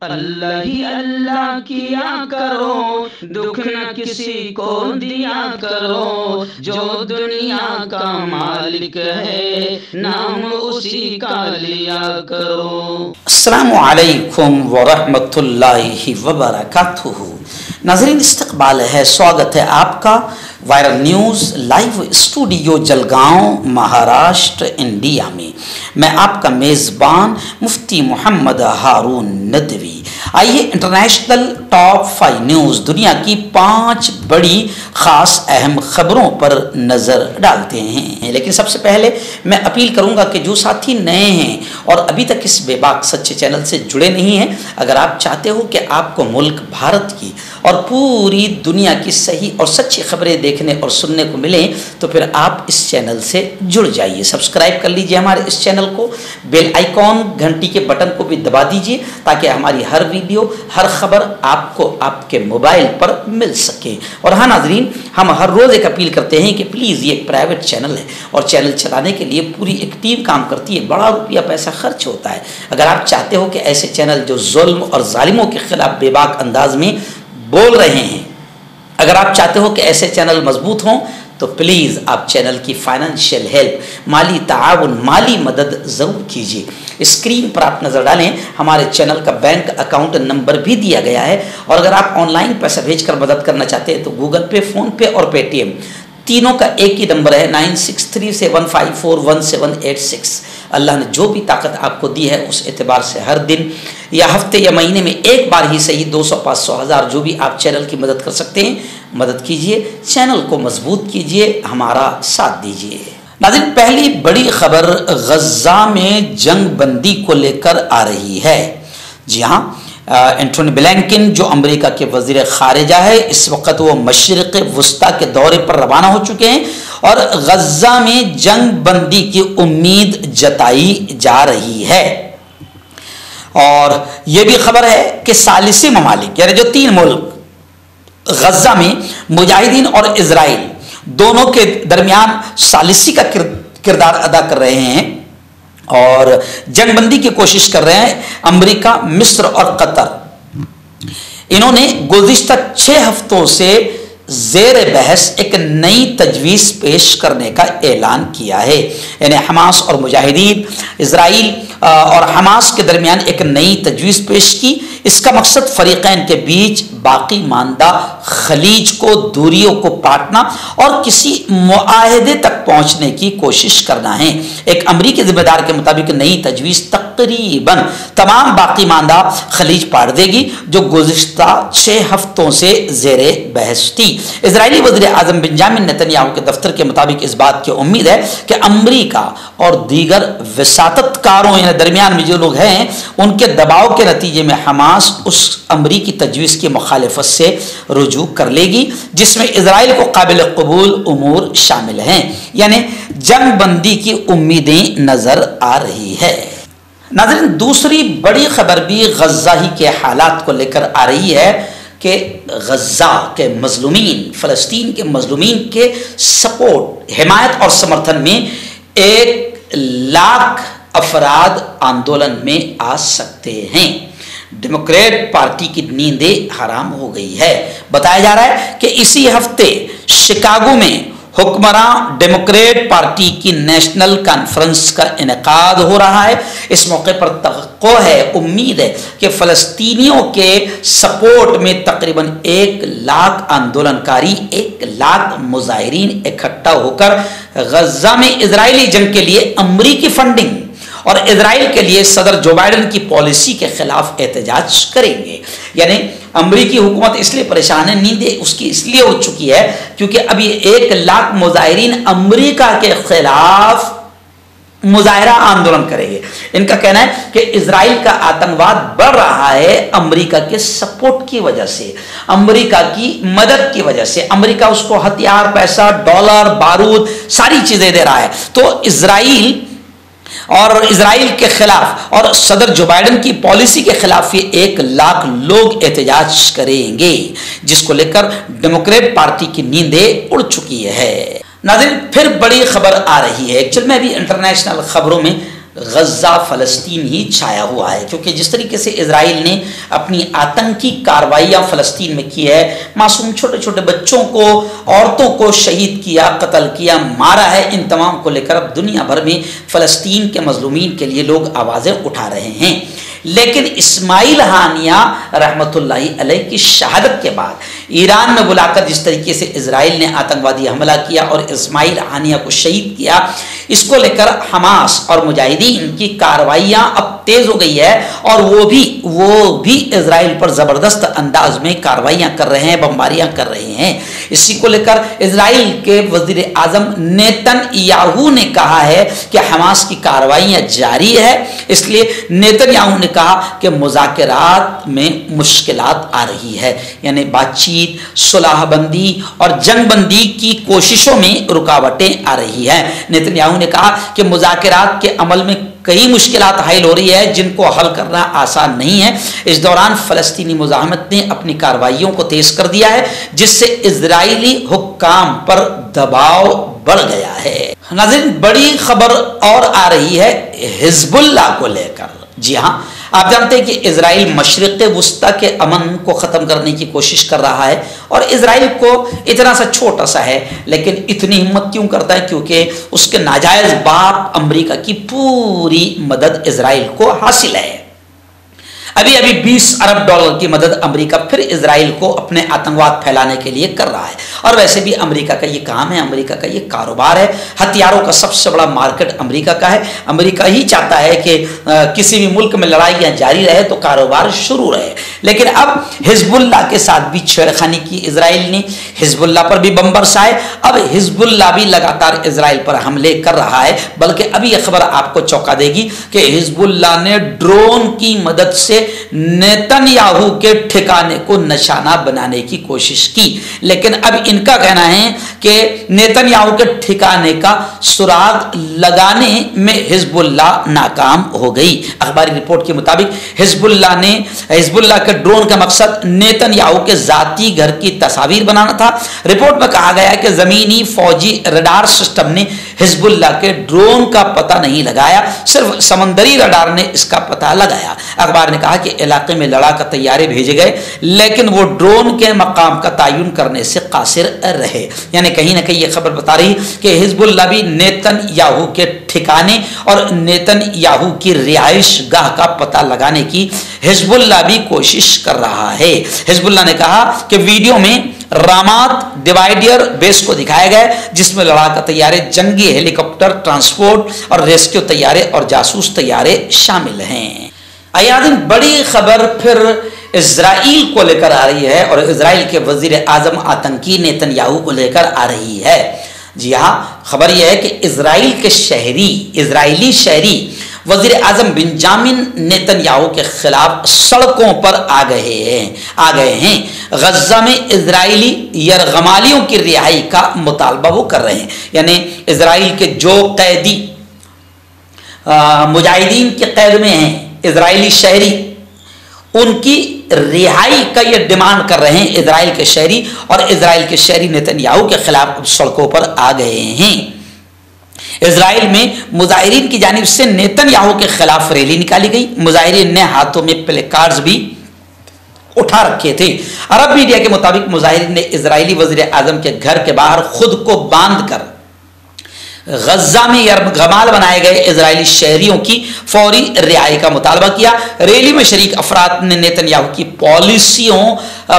اللہ ہی اللہ کیا کرو، دکھ نہ کسی کو دیا کرو، جو دنیا کا مالک ہے نام اسی کا لیا کرو۔ السلام علیکم ورحمۃ اللہ وبرکاتہ۔ ناظرین استقبال ہے، سواگت ہے آپ کا viral news live studio Jalgaon Maharashtra India میں۔ میں آپ کا میزبان مفتی محمد ہارون ندوی۔ آئیے انٹرنیشنل ٹاپ 5 نیوز، دنیا کی 5 بڑی خاص اہم خبروں پر نظر ڈالتے ہیں۔ لیکن سب سے پہلے میں اپیل کروں گا کہ جو ساتھی نئے ہیں اور ابھی تک اس بے باک سچے چینل سے جڑے نہیں ہیں، اگر آپ چاہتے ہو کہ آپ کو ملک بھارت کی اور پوری دنیا کی صحیح اور سچی خبریں دیکھنے اور سننے کو ملیں تو پھر آپ اس چینل سے جڑ جائیے، سبسکرائب کر لیجئے ہمارے اس چینل کو، بیل آئیکن گھنٹی کے بٹن کو بھی دبا دیجئے تاکہ ہماری ہر ویڈیو، ہر خبر آپ کو آپ کے موبائل پر مل سکے۔ اور ہاں ناظرین، ہم ہر روز ایک اپیل کرتے ہیں کہ پلیز یہ ایک پرائیویٹ چینل ہے اور چینل چلانے کے لیے پوری ایک ٹیم کام کرتی ہے، بڑا روپیہ پیسہ خرچ ہوتا ہے۔ اگر آپ چاہتے ہو کہ ایسے چینل جو ظلم اور ظالموں کے خلاف بے باک انداز میں بول رہے ہیں، اگر آپ چاہتے ہو کہ ایسے چینل مضبوط ہوں تو پلیز آپ چینل کی فائنینشیل ہیلپ، مالی تعاون، مالی مدد ضرور کیجیے۔ اسکرین پر آپ نظر ڈالیں، ہمارے چینل کا بینک اکاؤنٹ نمبر بھی دیا گیا ہے، اور اگر آپ آن لائن پیسہ بھیج کر مدد کرنا چاہتے ہیں تو گوگل پے، فون پے اور پے ٹی ایم تینوں کا ایک ہی نمبر ہے، 9637541786۔ اللہ نے جو بھی طاقت آپ کو دی ہے اس اعتبار سے ہر دن یا ہفتے یا مہینے میں ایک بار ہی صحیح 200، 500، 1000 جو بھی آپ چینل کی مدد کر سکتے ہیں مدد کیجئے، چینل کو مضبوط کیجئے، ہمارا ساتھ دیجئے۔ ناظرین، پہلی بڑی خبر غزہ میں جنگ بندی کو لے کر آ رہی ہے۔ جی ہاں، اینٹونی بلنکن جو امریکہ کے وزیر خارجہ ہے، اس وقت وہ مشرق وسطیٰ کے دورے پر روانہ ہو چکے ہیں اور غزہ میں جنگ بندی کی امید جتائی جا رہی ہے۔ اور یہ بھی خبر ہے کہ ثالثی ممالک یعنی جو 3 ملک غزہ میں مجاہدین اور اسرائیل دونوں کے درمیان ثالثی کا کردار ادا کر رہے ہیں اور جنگ بندی کی کوشش کر رہے ہیں۔ امریکہ، مصر اور قطر، انہوں نے گزشتہ 6 ہفتوں سے زیر بحث ایک نئی تجویز پیش کرنے کا اعلان کیا ہے، یعنی حماس اور مجاہدین، اسرائیل اور حماس کے درمیان ایک نئی تجویز پیش کی۔ اس کا مقصد فریقین کے بیچ باقی ماندہ خلیج کو، دوریوں کو پاٹنا اور کسی معاہدے تک پہنچنے کی کوشش کرنا ہے۔ ایک امریکی ذمہ دار کے مطابق نئی تجویز تقریباً تمام باقی ماندہ خلیج پاٹ دے گی جو گزشتہ 6 ہفتوں سے زیر بحث تھی۔ اسرائیلی وزیر اعظم بنجامن نتنیاہو کے دفتر کے مطابق اس بات کی امید ہے کہ امریکہ اور دیگر وساطت کاروں یعنی درمیان میں جو لوگ ہیں ان کے دباؤ کے نتیجے میں حماس اس امریکی تجویز کی مخالفت سے رجوع کر لے گی جس میں اسرائیل کو قابل قبول امور شامل ہیں، یعنی جنگ بندی کی امیدیں نظر آ رہی ہے۔ ناظرین، دوسری بڑی خبر بھی غزہ ہی کے حالات کو لے کر آ رہی ہے کہ غزہ کے مظلومین، فلسطین کے مظلومین کے سپورٹ، حمایت اور سمرتھن میں 1,00,000 افراد آندولن میں آ سکتے ہیں۔ ڈیموکریٹ پارٹی کی نیندیں حرام ہو گئی ہے۔ بتایا جا رہا ہے کہ اسی ہفتے شکاگو میں حکمراں ڈیموکریٹ پارٹی کی نیشنل کانفرنس کا انعقاد ہو رہا ہے۔ اس موقع پر توقع ہے، امید ہے کہ فلسطینیوں کے سپورٹ میں تقریباً 1,00,000 آندولن کاری، 1,00,000 مظاہرین اکٹھا ہو کر غزہ میں اسرائیلی جنگ کے لیے امریکی فنڈنگ اور اسرائیل کے لیے صدر جو بائیڈن کی پالیسی کے خلاف احتجاج کریں گے۔ یعنی امریکی حکومت اس لیے پریشان ہے، نیندیں اس کی اس لیے ہو چکی ہے کیونکہ ابھی 1,00,000 مظاہرین امریکہ کے خلاف مظاہرہ آندولن کریں گے۔ ان کا کہنا ہے کہ اسرائیل کا آتنکواد بڑھ رہا ہے امریکہ کے سپورٹ کی وجہ سے، امریکہ کی مدد کی وجہ سے۔ امریکہ اس کو ہتھیار، پیسہ، ڈالر، بارود، ساری چیزیں دے رہا ہے۔ تو اسرائیل کے خلاف اور صدر جو بائیڈن کی پالیسی کے خلاف یہ 1,00,000 لوگ احتجاج کریں گے، جس کو لے کر ڈیموکریٹ پارٹی کی نیندیں اڑ چکی ہے۔ ناظرین، پھر بڑی خبر آ رہی ہے۔ ایکچوئل میں بھی انٹرنیشنل خبروں میں غزہ فلسطین ہی چھایا ہوا ہے، کیونکہ جس طریقے سے اسرائیل نے اپنی آتنکی کارروائیاں فلسطین میں کی ہے، معصوم چھوٹے چھوٹے بچوں کو، عورتوں کو شہید کیا، قتل کیا، مارا ہے، ان تمام کو لے کر اب دنیا بھر میں فلسطین کے مظلومین کے لیے لوگ آوازیں اٹھا رہے ہیں۔ لیکن اسماعیل ہانیہ رحمۃ اللہ علیہ کی شہادت کے بعد ایران میں بلا کر جس طریقے سے اسرائیل نے آتنکوادی حملہ کیا اور اسماعیل ہانیہ کو شہید کیا، اس کو لے کر حماس اور مجاہدین کی کارروائیاں اب تیز ہو گئی ہے، اور وہ بھی اسرائیل پر زبردست انداز میں کارروائیاں کر رہے ہیں، بمباریاں کر رہے ہیں۔ اسی کو لے کر اسرائیل کے وزیر اعظم نیتن یاہو نے کہا ہے کہ حماس کی کارروائیاں جاری ہے، اس لیے نیتن یاہو نے کہا کہ مذاکرات میں مشکلات آ رہی ہے، یعنی بات چیت، صلح بندی اور جنگ بندی کی کوششوں میں رکاوٹیں آ رہی ہیں۔ نیتن یاہو نے کہا کہ مذاکرات کے عمل میں کئی مشکلات حائل ہو رہی ہے جن کو حل کرنا آسان نہیں ہے۔ اس دوران فلسطینی مزاحمت نے اپنی کارروائیوں کو تیز کر دیا ہے، جس سے اسرائیلی حکام پر دباؤ بڑھ گیا ہے۔ ناظرین، بڑی خبر اور آ رہی ہے حزب اللہ کو لے کر۔ جی ہاں، آپ جانتے ہیں کہ اسرائیل مشرق وسطی کے امن کو ختم کرنے کی کوشش کر رہا ہے، اور اسرائیل کو اتنا سا چھوٹا سا ہے لیکن اتنی ہمت کیوں کرتا ہے؟ کیونکہ اس کے ناجائز باپ امریکہ کی پوری مدد اسرائیل کو حاصل ہے۔ ابھی 20 ارب ڈالر کی مدد امریکہ پھر اسرائیل کو اپنے آتنکواد پھیلانے کے لیے کر رہا ہے، اور ویسے بھی امریکہ کا یہ کام ہے، امریکہ کا یہ کاروبار ہے، ہتھیاروں کا سب سے بڑا مارکیٹ امریکہ کا ہے۔ امریکہ ہی چاہتا ہے کہ کسی بھی ملک میں لڑائیاں جاری رہے تو کاروبار شروع رہے، لیکن اب حزب اللہ کے ساتھ بھی چھیڑخانی کی اسرائیل نے، حزب اللہ پر بھی بم برسائے۔ اب حزب اللہ بھی لگاتار اسرائیل پر حملے کر رہا ہے، بلکہ ابھی یہ خبر آپ کو چونکا دے گی کہ حزب اللہ نے ڈرون کی مدد سے نیتن یاہو کے ٹھکانے کو نشانہ بنانے کی کوشش کی، لیکن اب ان کا کہنا ہے کہ نیتن یاہو کے ٹھکانے کا سراغ لگانے میں حزب اللہ ناکام ہو گئی۔ اخباری رپورٹ کے مطابق حزب اللہ کے ڈرون کا مقصد نیتن یاہو کے ذاتی گھر کی تصاویر بنانا تھا۔ رپورٹ میں کہا گیا ہے کہ زمینی فوجی ریڈار سسٹم نے حزب اللہ کے ڈرون کا پتہ نہیں لگایا، صرف سمندری ریڈار نے اس کا پتہ لگایا۔ اخبار نے کہا کہ علاقے میں لڑاکا طیارے بھیجے گئے، لیکن وہ ڈرون کے مقام کا تعین کرنے سے قاصر رہے، یعنی کہیں نہ کہیں یہ خبر بتا رہی کہ حزب اللہ بھی نیتن یاہو کے ٹھکانے اور نیتن یاہو کی رہائش گاہ کا پتہ لگانے کی حزب اللہ بھی کوشش کر رہا ہے۔ حزب اللہ نے کہا کہ ویڈیو میں رامات ڈیوائڈر بیس کو دکھایا گیا، جس میں لڑاکا طیارے، جنگی ہیلی کاپٹر، ٹرانسپورٹ اور ریسکیو طیارے اور جاسوس طیارے شامل ہیں۔ ایادن، بڑی خبر پھر اسرائیل کو لے کر آ رہی ہے، اور اسرائیل کے وزیر اعظم آتنکی نیتن یاہو کو لے کر آ رہی ہے۔ جی ہاں، خبر یہ ہے کہ اسرائیلی شہری وزیر اعظم بنجامن نیتن یاہو کے خلاف سڑکوں پر آ گئے ہیں۔ غزہ میں اسرائیلی یرغمالیوں کی رہائی کا مطالبہ وہ کر رہے ہیں، یعنی اسرائیل کے جو قیدی مجاہدین کے قید میں ہیں، اسرائیلی شہری، ان کی رہائی کا یہ ڈیمانڈ کر رہے ہیں اسرائیل کے شہری، اور اسرائیل کے شہری نیتن یاہو کے خلاف سڑکوں پر آ گئے ہیں۔ اسرائیل میں مظاہرین کی جانب سے نیتن یاہو کے خلاف ریلی نکالی گئی۔ مظاہرین نے ہاتھوں میں پلے کارڈز بھی اٹھا رکھے تھے۔ عرب میڈیا کے مطابق مظاہرین نے اسرائیلی وزیر اعظم کے گھر کے باہر خود کو باندھ کر غزہ میں یرغمال بنائے گئے اسرائیلی شہریوں کی فوری رہائی کا مطالبہ کیا۔ ریلی میں شریک افراد نے نیتن یاہو کی پالیسیوں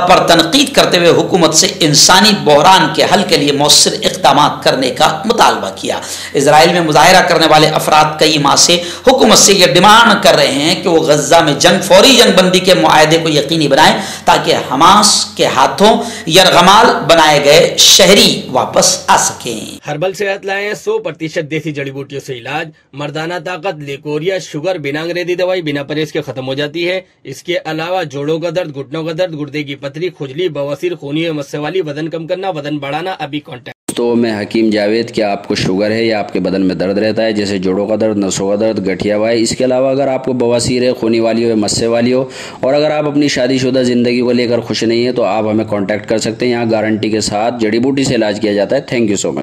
پر تنقید کرتے ہوئے حکومت سے انسانی بحران کے حل کے لیے مؤثر اقدامات کرنے کا مطالبہ کیا۔ اسرائیل میں مظاہرہ کرنے والے افراد کئی ماہ سے حکومت سے یہ ڈیمانڈ کر رہے ہیں کہ وہ غزہ میں فوری جنگ بندی کے معاہدے کو یقینی بنائیں، تاکہ حماس کے ہاتھوں یرغمال بنائے گئے شہری واپس آ سکیں۔ ہربل صحت لائیں 100% دیسی جڑی بوٹیوں سے علاج، مردانہ طاقت، لیکوریا، شوگر، بنا انگریزی دوائی بنا پرہیز کے ختم ہو جاتی ہے۔ اس کے علاوہ جوڑوں کا درد، گھٹنوں کا درد، گردے کی پتھری، کھجلی، بواسیر، خونی مسے والی، وزن کم کرنا، وزن بڑھانا، ابھی کانٹیکٹ۔ تو میں حکیم جاوید، کیا آپ کو شوگر ہے یا آپ کے بدن میں درد رہتا ہے، جیسے جوڑوں کا درد، نسوں کا درد، گٹھیا وائے؟ اس کے علاوہ اگر آپ کو بواسیر ہے، خونی والی ہو یا مسے والی ہو، اور اگر آپ اپنی شادی شدہ زندگی کو لے کر خوش نہیں ہیں، تو آپ ہمیں کانٹیکٹ کر سکتے ہیں۔ یہاں گارنٹی کے ساتھ جڑی بوٹی سے علاج کیا جاتا ہے۔ Thank you so much.